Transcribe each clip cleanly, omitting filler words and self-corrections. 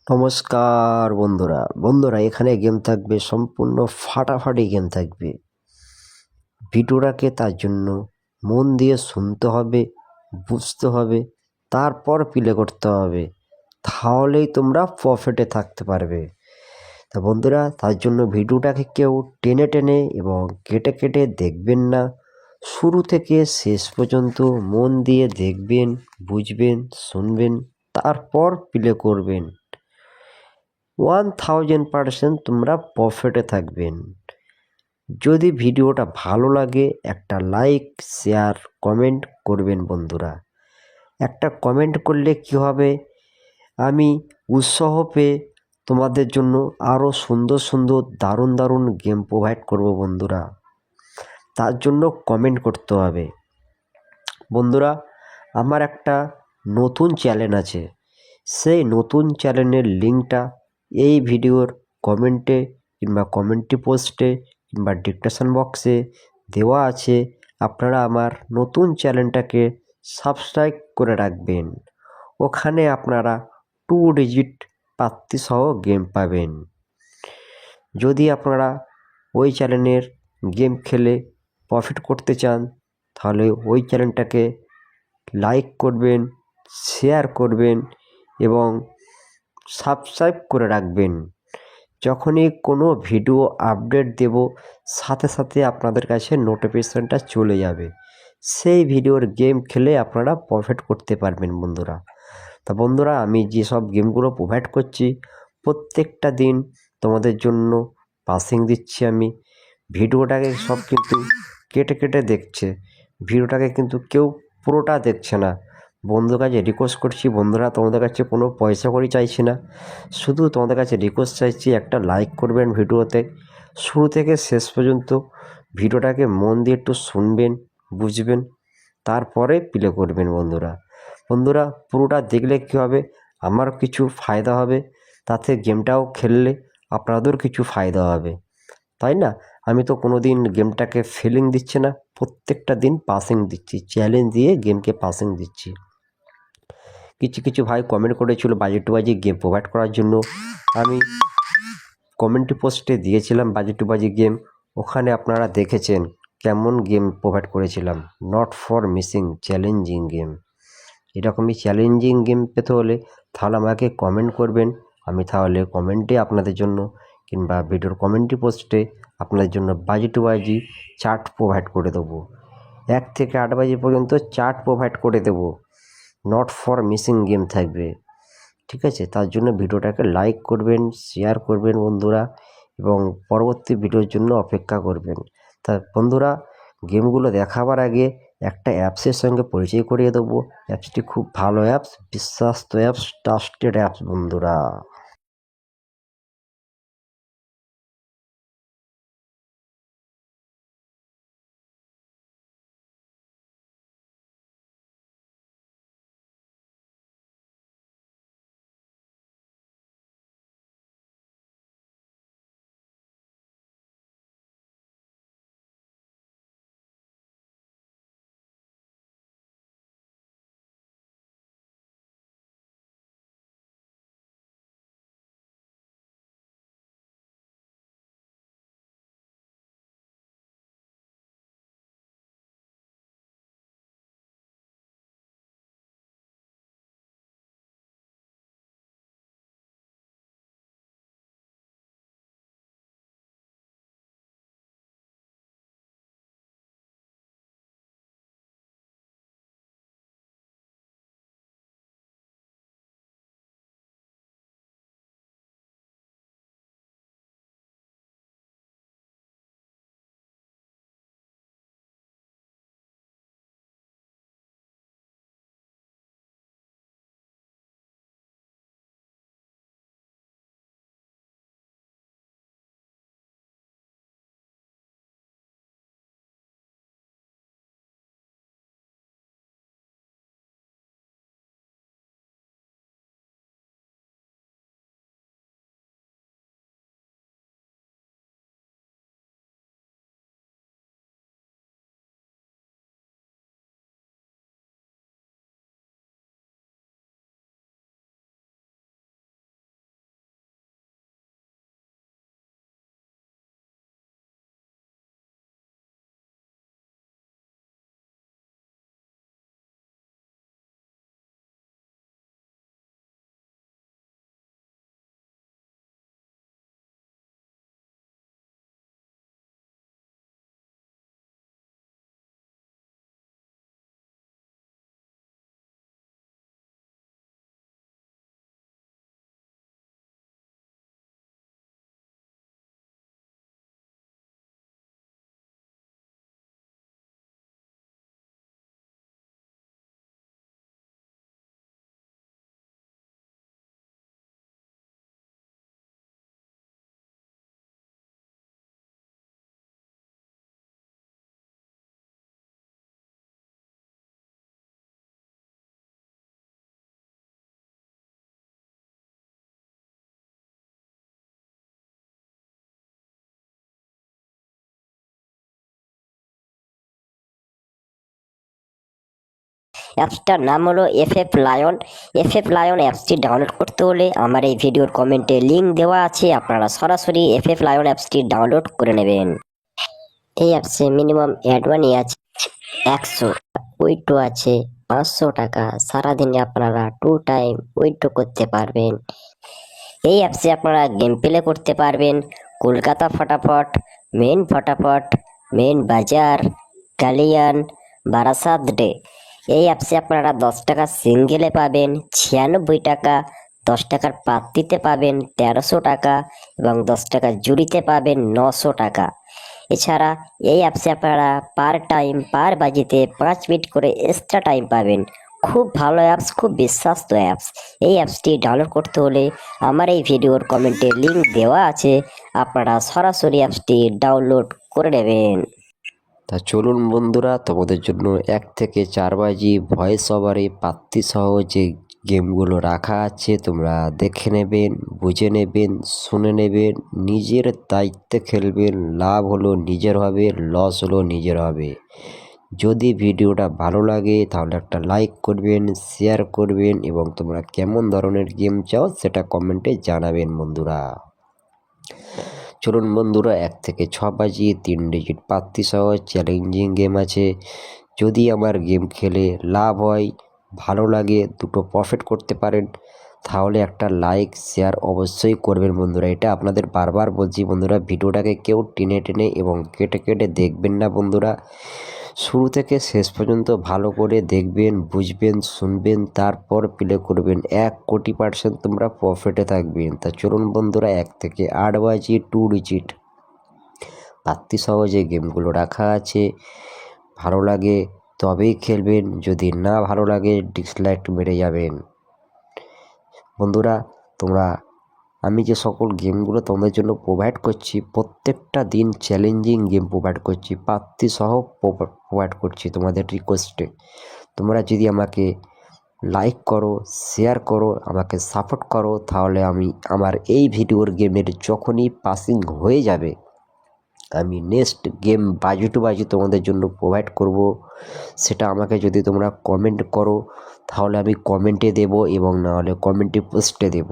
নমস্কার বন্ধুরা এখানে গেম থাকবে, সম্পূর্ণ ফাটাফাটি গেম থাকবে। ভিডিওটাকে তার জন্য মন দিয়ে শুনতে হবে, বুঝতে হবে, তারপর প্লে করতে হবে, তাহলেই তোমরা প্রফিটে থাকতে পারবে। তা বন্ধুরা, তার জন্য ভিডিওটাকে কেউ টেনে টেনে এবং কেটে কেটে দেখবেন না। শুরু থেকে শেষ পর্যন্ত মন দিয়ে দেখবেন, বুঝবেন, শুনবেন, তারপর প্লে করবেন। 1000% তোমরা প্রফিটে থাকবেন। যদি ভিডিওটা ভালো লাগে একটা লাইক, শেয়ার, কমেন্ট করবেন বন্ধুরা। একটা কমেন্ট করলে কি হবে, আমি উৎসাহ পেয়ে তোমাদের জন্য আরও সুন্দর সুন্দর দারুণ দারুণ গেম প্রোভাইড করব বন্ধুরা। তার জন্য কমেন্ট করতে হবে বন্ধুরা। আমার একটা নতুন চ্যানেল আছে, সেই নতুন চ্যানেলের লিঙ্কটা এই ভিডিওর কমেন্টে কিংবা কমেন্টি পোস্টে কিংবা ডিসক্রিপশন বক্সে দেওয়া আছে। আপনারা আমার নতুন চ্যানেলটাকে সাবস্ক্রাইব করে রাখবেন। ওখানে আপনারা 2 ডিজিট প্রাপ্তিসহ গেম পাবেন। যদি আপনারা ওই চ্যানেলের গেম খেলে প্রফিট করতে চান, তাহলে ওই চ্যানেলটাকে লাইক করবেন, শেয়ার করবেন এবং সাবস্ক্রাইব করে রাখবেন। যখনই কোনো ভিডিও আপডেট দেব, সাথে সাথে আপনাদের কাছে নোটিফিকেশনটা চলে যাবে। সেই ভিডিওর গেম খেলে আপনারা প্রফিট করতে পারবেন বন্ধুরা। তা বন্ধুরা, আমি যেসব গেমগুলো প্রোভাইড করছি প্রত্যেকটা দিন তোমাদের জন্য পাসিং দিচ্ছি আমি। ভিডিওটাকে সব কিন্তু কেটে কেটে দেখছে, ভিডিওটাকে কিন্তু কেউ পুরোটা দেখছে না। বন্ধুর কাছে রিকোয়েস্ট করছি বন্ধুরা, তোমাদের কাছে কোনো পয়সা কড়ি চাইছি না, শুধু তোমাদের কাছে রিকোয়েস্ট চাইছি একটা লাইক করবেন ভিডিওতে। শুরু থেকে শেষ পর্যন্ত ভিডিওটাকে মন দিয়ে একটু শুনবেন, বুঝবেন, তারপরে প্লে করবেন বন্ধুরা। পুরোটা দেখলে কী হবে, আমারও কিছু ফায়দা হবে, তাতে গেমটাও খেললে আপনাদেরও কিছু ফায়দা হবে, তাই না? আমি তো কোনো দিন গেমটাকে ফিলিং দিচ্ছি না, প্রত্যেকটা দিন পাসিং দিচ্ছি, চ্যালেঞ্জ দিয়ে গেমকে পাসিং দিচ্ছি। কিছু কিছু ভাই কমেন্ট করেছিল বাজেট টু বাজে গেম প্রোভাইড করার জন্য। আমি কমেন্টি পোস্টে দিয়েছিলাম বাজেট টু বাজে গেম, ওখানে আপনারা দেখেছেন কেমন গেম প্রোভাইড করেছিলাম। Not for missing challenging game. এরকমই চ্যালেঞ্জিং গেম পেতে হলে তাহলে আমাকে কমেন্ট করবেন, আমি তাহলে কমেন্টে আপনাদের জন্য কিংবা ভিডিওর কমেন্টি পোস্টে আপনাদের জন্য বাজেট টু বাজি চার্ট প্রোভাইড করে দেবো। 1 থেকে 8 বাজে পর্যন্ত চার্ট প্রোভাইড করে দেবো, নট ফর মিসিং গেম থাকবে। ঠিক আছে, তার জন্য ভিডিওটাকে লাইক করবেন, শেয়ার করবেন বন্ধুরা, এবং পরবর্তী ভিডিওর জন্য অপেক্ষা করবেন। তা বন্ধুরা, গেমগুলো দেখাবার আগে একটা অ্যাপসের সঙ্গে পরিচয় করিয়ে দেবো। অ্যাপসটি খুব ভালো অ্যাপস, বিশ্বাস্ত অ্যাপস, ট্রাস্টেড অ্যাপস বন্ধুরা। অ্যাপসটার নাম হলো এফএফ লায়ন। এফএফ লায়ন অ্যাপসটি ডাউনলোড করতে হলে আমার এই ভিডিওর কমেন্টে লিঙ্ক দেওয়া আছে, আপনারা সরাসরি এফএফ লায়ন অ্যাপসটি ডাউনলোড করে নেবেন। এই অ্যাপসে মিনিমাম অ্যাড মানি আছে 100, উইথড্র আছে 500 টাকা। সারাদিনে আপনারা 2 টাইম উইথড্র করতে পারবেন। এই অ্যাপসে আপনারা গেম প্লে করতে পারবেন কলকাতা ফটাফট, মেন ফটাফট, মেন বাজার, কালিয়ান, বারাসাত ডে। এই অ্যাপসে আপনারা 10 টাকা সিঙ্গেলে পাবেন 96 টাকা, 10 টাকার পাত্তিতে পাবেন 1300 টাকা এবং 10 টাকা জুড়িতে পাবেন 900 টাকা। এছাড়া এই অ্যাপসে আপনারা পার টাইম পার বাজিতে 5 মিনিট করে এক্সট্রা টাইম পাবেন। খুব ভালো অ্যাপস, খুব বিশ্বস্ত অ্যাপস। এই অ্যাপসটি ডাউনলোড করতে হলে আমার এই ভিডিওর কমেন্টে লিঙ্ক দেওয়া আছে, আপনারা সরাসরি অ্যাপসটি ডাউনলোড করে নেবেন। তা চলুন বন্ধুরা, তোমাদের জন্য 1 থেকে 4 বাজি ভয়েস ওভারে পাত্তি সহ যে গেমগুলো রাখা আছে তোমরা দেখে নেবেন, বুঝে নেবেন, শুনে নেবেন, নিজের দায়িত্বে খেলবেন। লাভ হলো নিজের হবে, লস হলো নিজের হবে। যদি ভিডিওটা ভালো লাগে তাহলে একটা লাইক করবেন, শেয়ার করবেন এবং তোমরা কেমন ধরনের গেম চাও সেটা কমেন্টে জানাবেন বন্ধুরা। চলুন বন্ধুরা, 1 থেকে 6 বাজি 3 ডিজিট পাত্তি সহ চ্যালেঞ্জিং গেম আছে। যদি আমার গেম খেলে লাভ হয়, ভালো লাগে, দুটো প্রফিট করতে পারেন, তাহলে একটা লাইক শেয়ার অবশ্যই করবেন বন্ধুরা। এটা আপনাদের বারবার বলছি বন্ধুরা, ভিডিওটাকে কেউ টেনে টেনে এবং কেটে কেটে দেখবেন না বন্ধুরা। শুরু থেকে শেষ পর্যন্ত ভালো করে দেখবেন, বুঝবেন, শুনবেন, তারপর প্লে করবেন। 1 কোটি% তোমরা প্রফিটে থাকবেন। তা চলুন বন্ধুরা, 1 থেকে 8 বাজি 2 ডিজিট পাত্তি সহ যে গেমগুলো রাখা আছে, ভালো লাগে তবেই খেলবেন, যদি না ভালো লাগে ডিসলাইক মেরে যাবেন বন্ধুরা। তোমরা আমি যে সকল গেমগুলো তোমাদের জন্য প্রোভাইড করছি, প্রত্যেকটা দিন চ্যালেঞ্জিং গেম প্রোভাইড করছি, পাত্তি সহ প্রোভাইড করছি তোমাদের রিকোয়েস্টে। তোমরা যদি আমাকে লাইক করো, শেয়ার করো, আমাকে সাপোর্ট করো, তাহলে আমি আমার এই ভিডিওর গেমের যখনই পাসিং হয়ে যাবে, আমি নেক্সট গেম বাজি টু বাজি তোমাদের জন্য প্রোভাইড করব। সেটা আমাকে যদি তোমরা কমেন্ট করো তাহলে আমি কমেন্টে দেব এবং না হলে কমেন্টে পোস্টে দেব।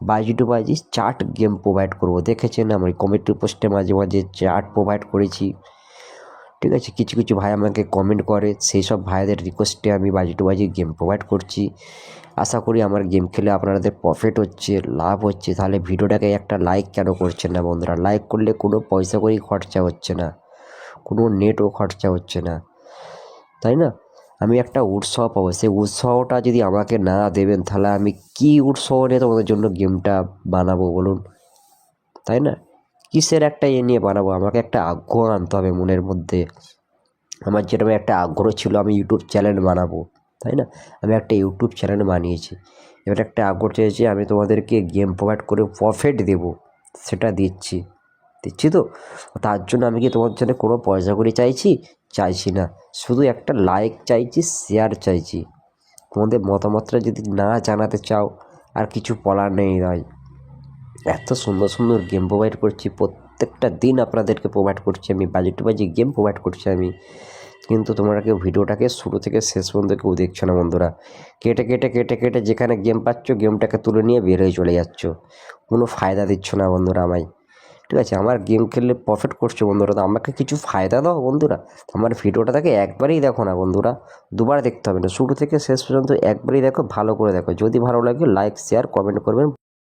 বাজি টু বাজি চার্ট গেম প্রোভাইড করব। দেখেছেন আমি কমেন্ট পোস্টে মাঝে মাঝে চার্ট প্রোভাইড করেছি, ঠিক আছে। কিছু কিছু ভাই আমাকে কমেন্ট করে, সেই সব ভাইদের রিকোয়েস্টে আমি বাজি টু বাজি গেম প্রোভাইড করছি। আশা করি আমার গেম খেলে আপনাদের প্রফিট হচ্ছে, লাভ হচ্ছে। তাহলে ভিডিওটাকে একটা লাইক কেন করছেন না বন্ধুরা? লাইক করলে কোনো পয়সা করেই খরচা হচ্ছে না, কোনো নেটও খরচা হচ্ছে না, তাই না? আমি একটা উৎসাহ পাবো, সেই উৎসাহটা যদি আমাকে না দেবেন তাহলে আমি কী উৎসাহ নিয়ে তোমাদের জন্য গেমটা বানাবো বলুন, তাই না? কিসের একটা নিয়ে বানাবো? আমাকে একটা আগ্রহ আনতে হবে মনের মধ্যে। আমার যেরকম একটা আগ্রহ ছিল আমি ইউটিউব চ্যানেল বানাবো, তাই না? আমি একটা ইউটিউব চ্যানেল বানিয়েছি, এবার একটা আগ্রহ চেয়েছি আমি তোমাদেরকে গেম প্রোভাইড করে প্রফিট দেবো, সেটা দিচ্ছি তো। তার জন্য আমি কি তোমার জন্য কোনো পয়সা করি চাইছি না, শুধু একটা লাইক চাইছি, শেয়ার চাইছি। তোমাদের মতামতটা যদি না জানাতে চাও আর কিছু বলার নেই ভাই। এত সুন্দর সুন্দর গেম প্রোভাইড করছি, প্রত্যেকটা দিন আপনাদেরকে প্রোভাইড করছি আমি, বাজি টু বাজি গেম প্রোভাইড করছি আমি, কিন্তু তোমরা কেউ ভিডিওটাকে শুরু থেকে শেষ পর্যন্ত কেউ দেখছো না বন্ধুরা। কেটে কেটে কেটে কেটে যেখানে গেম পাচ্ছ গেমটাকে তুলে নিয়ে বের হয়ে চলে যাচ্ছ, কোনো ফায়দা দিচ্ছ না বন্ধুরা আমায়, ঠিক আছে? আমার গেম খেললে প্রফিট করছো বন্ধুরা, তো আমাকে কিছু ফায়দা দাও বন্ধুরা। আমার ভিডিওটাকে একবারেই দেখো না বন্ধুরা, দুবার দেখতে হবে না, শুরু থেকে শেষ পর্যন্ত একবারেই দেখো, ভালো করে দেখো। যদি ভালো লাগে লাইক শেয়ার কমেন্ট করবেন।